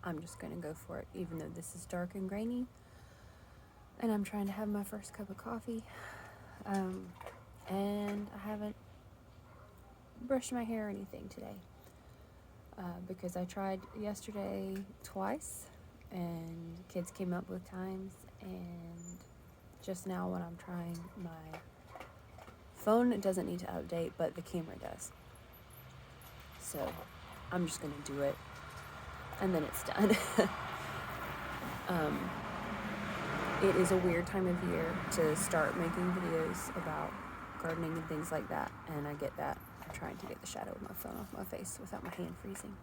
I'm just going to go for it, even though this is dark and grainy. And I'm trying to have my first cup of coffee. And I haven't brushed my hair or anything today. Because I tried yesterday twice, and kids came up with times. And just now, when I'm trying, my phone doesn't need to update, but the camera does. So I'm just going to do it, and then it's done. It is a weird time of year to start making videos about gardening and things like that, and I get that. I'm trying to get the shadow of my phone off my face without my hand freezing.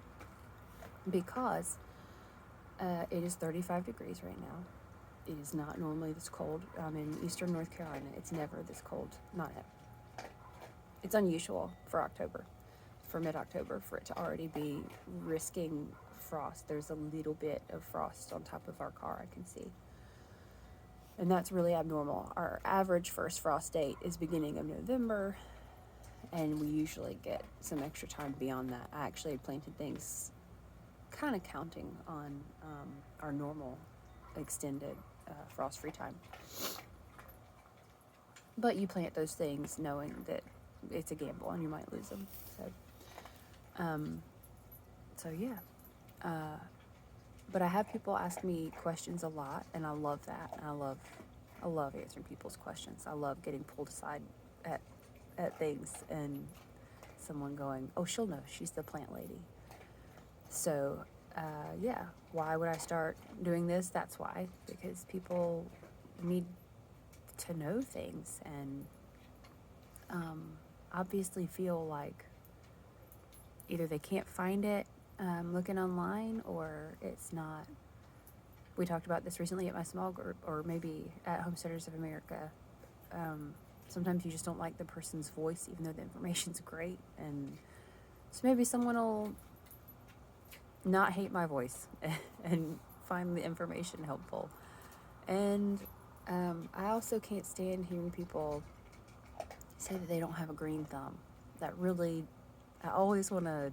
Because it is 35 degrees right now. It is not normally this cold. I'm in eastern North Carolina. It's never this cold. Not ever. It's unusual for October, for mid-October, for it to already be risking frost. There's a little bit of frost on top of our car, I can see. And that's really abnormal. Our average first frost date is beginning of November, and we usually get some extra time beyond that. I actually planted things kind of counting on our normal extended frost-free time. But you plant those things knowing that it's a gamble and you might lose them. So yeah. But I have people ask me questions a lot, and I love that. And I love answering people's questions. I love getting pulled aside at things and someone going, "Oh, she'll know. She's the plant lady." So, yeah. Why would I start doing this? That's why. Because people need to know things and obviously feel like either they can't find it looking online, or it's not. We talked about this recently at my small group, or maybe at Homesteaders of America. Sometimes you just don't like the person's voice, even though the information's great. And so maybe someone will not hate my voice and find the information helpful. And I also can't stand hearing people say that they don't have a green thumb. That really, I always want to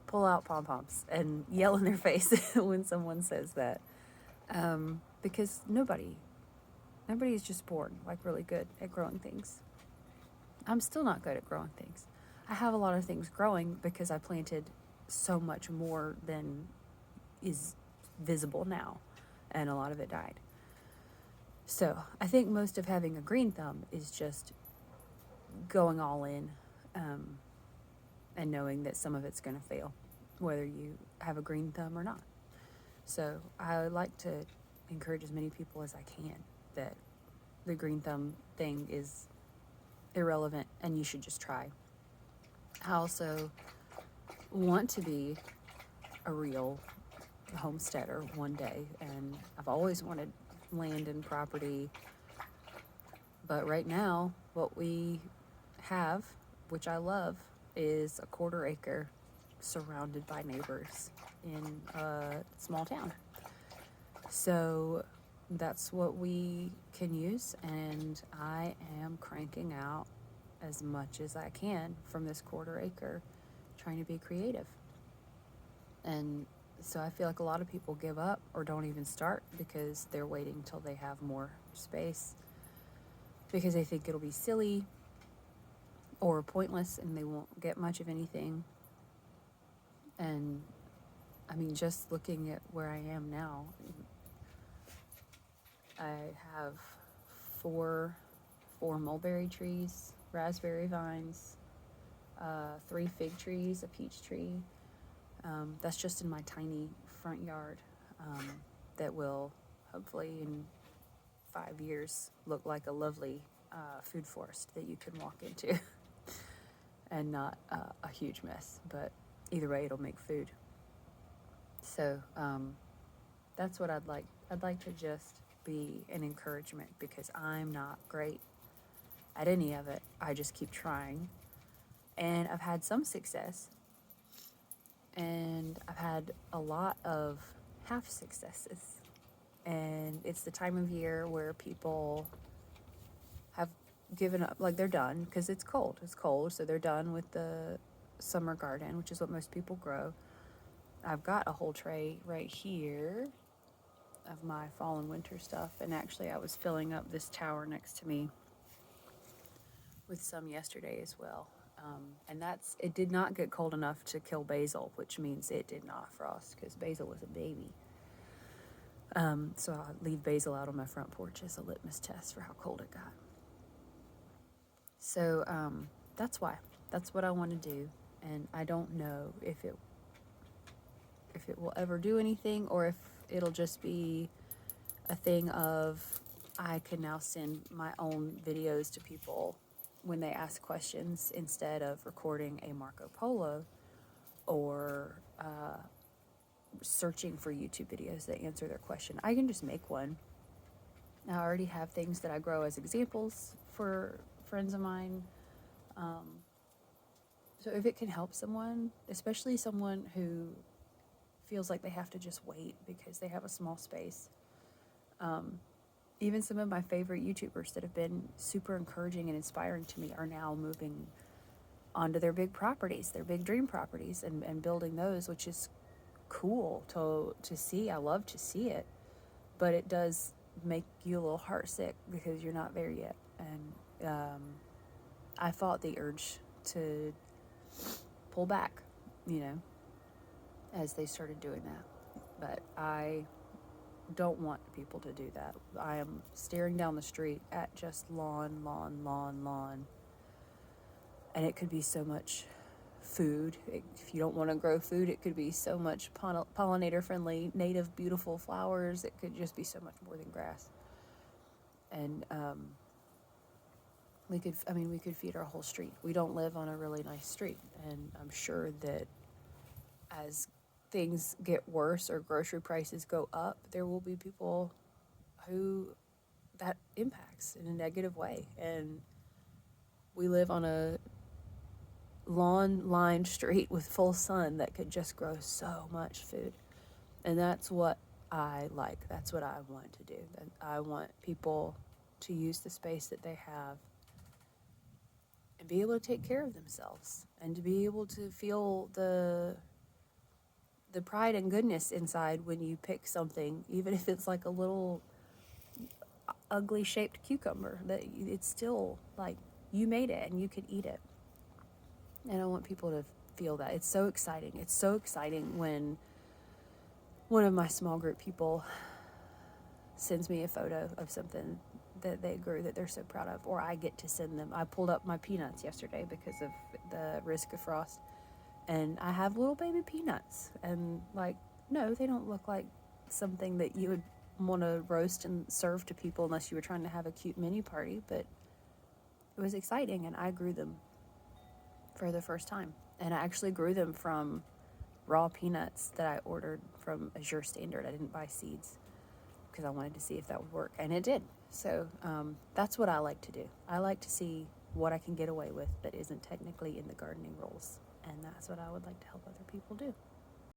pull out pom-poms and yell in their face when someone says that. Because nobody is just born like really good at growing things. I'm still not good at growing things. I have a lot of things growing because I planted so much more than is visible now, and a lot of it died. So I think most of having a green thumb is just going all in and knowing that some of it's going to fail, whether you have a green thumb or not. So I like to encourage as many people as I can that the green thumb thing is irrelevant and you should just try. I also want to be a real homesteader one day, and I've always wanted land and property. But right now, what we have, which I love, is a 1/4 acre surrounded by neighbors in a small town. So that's what we can use, and I am cranking out as much as I can from this 1/4 acre, trying to be creative. And so I feel like a lot of people give up or don't even start because they're waiting till they have more space, because they think it'll be silly or pointless and they won't get much of anything. And I mean, just looking at where I am now, I have four mulberry trees, raspberry vines, 3 fig trees, a peach tree. That's just in my tiny front yard that will hopefully in 5 years look like a lovely food forest that you can walk into and not a huge mess. But either way, it'll make food. So that's what I'd like. I'd like to just be an encouragement, because I'm not great at any of it. I just keep trying. And I've had some success. And I've had a lot of half successes. And it's the time of year where people have given up, like they're done, because it's cold. It's cold, so they're done with the summer garden, which is what most people grow. I've got a whole tray right here of my fall and winter stuff. And actually, I was filling up this tower next to me with some yesterday as well. And it did not get cold enough to kill basil, which means it did not frost because basil was a baby. So I'll leave basil out on my front porch as a litmus test for how cold it got. So that's why. That's what I want to do. And I don't know if it will ever do anything, or if it'll just be a thing of I can now send my own videos to people when they ask questions instead of recording a Marco Polo or searching for YouTube videos that answer their question. I can just make one. I already have things that I grow as examples for friends of mine. So if it can help someone, especially someone who feels like they have to just wait because they have a small space. Even some of my favorite YouTubers that have been super encouraging and inspiring to me are now moving onto their big properties, their big dream properties, and building those, which is cool to see. I love to see it, but it does make you a little heartsick because you're not there yet. And I fought the urge to pull back, as they started doing that. But I don't want people to do that. I am staring down the street at just lawn, lawn, lawn, lawn. And it could be so much food. If you don't want to grow food, it could be so much pollinator friendly, native, beautiful flowers. It could just be so much more than grass. And we could feed our whole street. We don't live on a really nice street. And I'm sure that as things get worse or grocery prices go up, there will be people who that impacts in a negative way. And we live on a lawn-lined street with full sun that could just grow so much food. And that's what I like. That's what I want to do. I want people to use the space that they have and be able to take care of themselves and to be able to feel the pride and goodness inside when you pick something, even if it's like a little ugly shaped cucumber, that it's still like you made it and you could eat it. And I want people to feel that. It's so exciting. It's so exciting when one of my small group people sends me a photo of something that they grew that they're so proud of, or I get to send them. I pulled up my peanuts yesterday because of the risk of frost, and I have little baby peanuts, and no, they don't look like something that you would want to roast and serve to people unless you were trying to have a cute mini party, but it was exciting, and I grew them for the first time. And I actually grew them from raw peanuts that I ordered from Azure Standard. I didn't buy seeds because I wanted to see if that would work, and it did. So that's what I like to do. I like to see what I can get away with that isn't technically in the gardening rules, and that's what I would like to help other people do.